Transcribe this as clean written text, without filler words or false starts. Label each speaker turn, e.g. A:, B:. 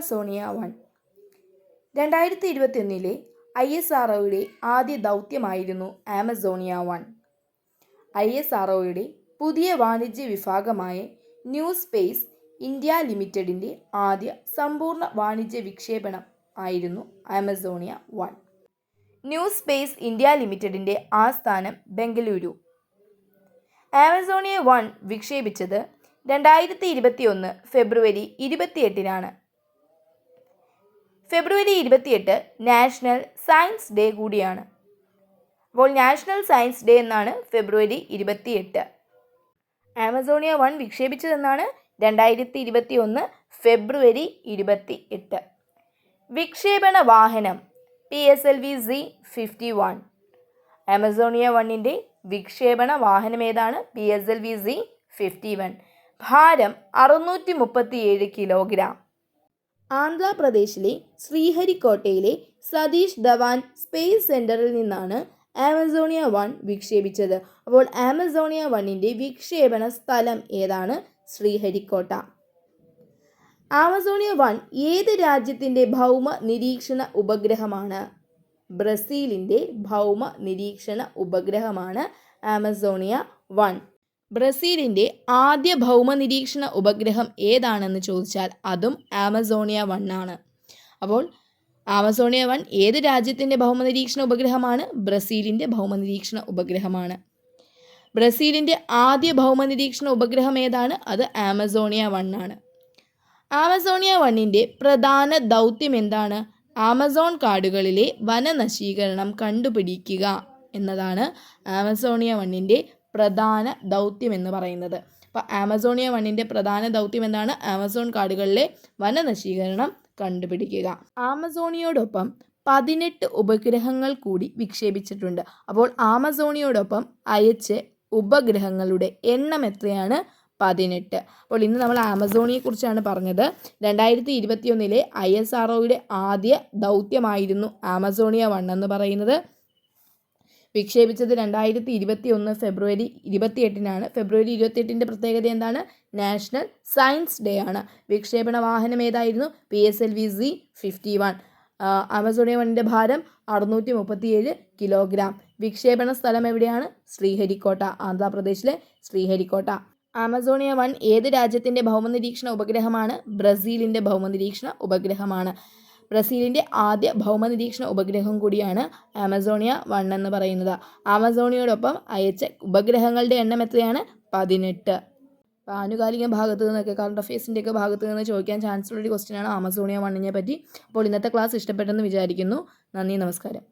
A: Amazonia 1. 2021 ISROയുടെ ആദ്യ ദൗത്യമായിരുന്നു Amazonia 1. ISROയുടെ പുതിയ വാണിജ്യ വിഭാഗമായ ന്യൂ സ്പേസ് ഇന്ത്യ ലിമിറ്റഡിൻ്റെ ആദ്യ സമ്പൂർണ്ണ വാണിജ്യ വിക്ഷേപണം ആയിരുന്നു ആമസോണിയ 1. ന്യൂ സ്പേസ് ഇന്ത്യ ലിമിറ്റഡിൻ്റെ ആസ്ഥാനം ബംഗളൂരു. ആമസോണിയ 1 വിക്ഷേപിച്ചത് 2021 ഫെബ്രുവരി 28-നാണ്. ഫെബ്രുവരി 28 നാഷണൽ സയൻസ് ഡേ കൂടിയാണ്. അപ്പോൾ നാഷണൽ സയൻസ് ഡേ എന്നാണ് ഫെബ്രുവരി 28. ആമസോണിയ 1 വിക്ഷേപിച്ചതെന്നാണ് 2021 ഫെബ്രുവരി 28. വിക്ഷേപണ വാഹനം PSLV-Z51. ആമസോണിയ 1ൻ്റെ വിക്ഷേപണ വാഹനം ഏതാണ്? PSLV-Z51. ഭാരം 637 കിലോഗ്രാം. ആന്ധ്രാപ്രദേശിലെ ശ്രീഹരിക്കോട്ടയിലെ സതീഷ് ധവാൻ സ്പേസ് സെൻറ്ററിൽ നിന്നാണ് ആമസോണിയ 1 വിക്ഷേപിച്ചത്. അപ്പോൾ ആമസോണിയ 1ൻ്റെ വിക്ഷേപണ സ്ഥലം ഏതാണ്? ശ്രീഹരിക്കോട്ട. ആമസോണിയ 1 ഏത് രാജ്യത്തിൻ്റെ ഭൗമ നിരീക്ഷണ ഉപഗ്രഹമാണ്? ബ്രസീലിൻ്റെ ഭൗമ നിരീക്ഷണ ഉപഗ്രഹമാണ് ആമസോണിയ 1. ബ്രസീലിൻ്റെ ആദ്യ ഭൗമ നിരീക്ഷണ ഉപഗ്രഹം ഏതാണെന്ന് ചോദിച്ചാൽ അതും ആമസോണിയ 1 ആണ്. അപ്പോൾ ആമസോണിയ 1 ഏത് രാജ്യത്തിൻ്റെ ഭൗമ നിരീക്ഷണ ഉപഗ്രഹമാണ്? ബ്രസീലിൻ്റെ ഭൗമ നിരീക്ഷണ ഉപഗ്രഹമാണ്. ബ്രസീലിൻ്റെ ആദ്യ ഭൗമ നിരീക്ഷണ ഉപഗ്രഹം ഏതാണ്? അത് ആമസോണിയ 1 ആണ്. ആമസോണിയ 1ൻ്റെ പ്രധാന ദൗത്യം എന്താണ്? ആമസോൺ കാടുകളിലെ വനനശീകരണം കണ്ടുപിടിക്കുക എന്നതാണ് ആമസോണിയ 1ൻ്റെ പ്രധാന ദൗത്യം എന്ന് പറയുന്നത്. അപ്പോൾ ആമസോണിയ 1ൻ്റെ പ്രധാന ദൗത്യം എന്താണ്? ആമസോൺ കാടുകളിലെ വനനശീകരണം കണ്ടുപിടിക്കുക. ആമസോണിയോടൊപ്പം 18 ഉപഗ്രഹങ്ങൾ കൂടി വിക്ഷേപിച്ചിട്ടുണ്ട്. അപ്പോൾ ആമസോണിയോടൊപ്പം അയച്ച ഉപഗ്രഹങ്ങളുടെ എണ്ണം എത്രയാണ്? 18. അപ്പോൾ ഇന്ന് നമ്മൾ ആമസോണിയെക്കുറിച്ചാണ് പറഞ്ഞത്. 2021 ISROയുടെ ആദ്യ ദൗത്യമായിരുന്നു ആമസോണിയ 1 എന്ന് പറയുന്നത്. വിക്ഷേപിച്ചത് 2021 ഫെബ്രുവരി 28-നാണ്. ഫെബ്രുവരി 28ൻ്റെ പ്രത്യേകത എന്താണ്? നാഷണൽ സയൻസ് ഡേ ആണ്. വിക്ഷേപണ വാഹനം ഏതായിരുന്നു? PSLV-Z51. ആമസോണിയ 1ൻ്റെ ഭാരം 637 കിലോഗ്രാം. വിക്ഷേപണ സ്ഥലം എവിടെയാണ്? ശ്രീഹരിക്കോട്ട, ആന്ധ്രാപ്രദേശിലെ ശ്രീഹരിക്കോട്ട. ആമസോണിയ 1 ഏത് രാജ്യത്തിൻ്റെ ഭൗമനിരീക്ഷണ ഉപഗ്രഹമാണ്? ബ്രസീലിൻ്റെ ഭൗമനിരീക്ഷണ ഉപഗ്രഹമാണ്. ബ്രസീലിൻ്റെ ആദ്യ ഭൗമനിരീക്ഷണ ഉപഗ്രഹം കൂടിയാണ് ആമസോണിയ 1 എന്ന് പറയുന്നത്. ആമസോണിയോടൊപ്പം അയച്ച ഉപഗ്രഹങ്ങളുടെ എണ്ണം എത്രയാണ്? 18. ആനുകാലിക ഭാഗത്തു നിന്നൊക്കെ കറണ്ട് അഫയേഴ്സിൻ്റെയൊക്കെ ഭാഗത്തു നിന്ന് ചോദിക്കാൻ ചാൻസ് ഉള്ളൊരു ക്വസ്റ്റ്യനാണ് ആമസോണിയ 1നെ പറ്റി. അപ്പോൾ ഇന്നത്തെ ക്ലാസ് ഇഷ്ടപ്പെട്ടെന്ന് വിചാരിക്കുന്നു. നന്ദി, നമസ്കാരം.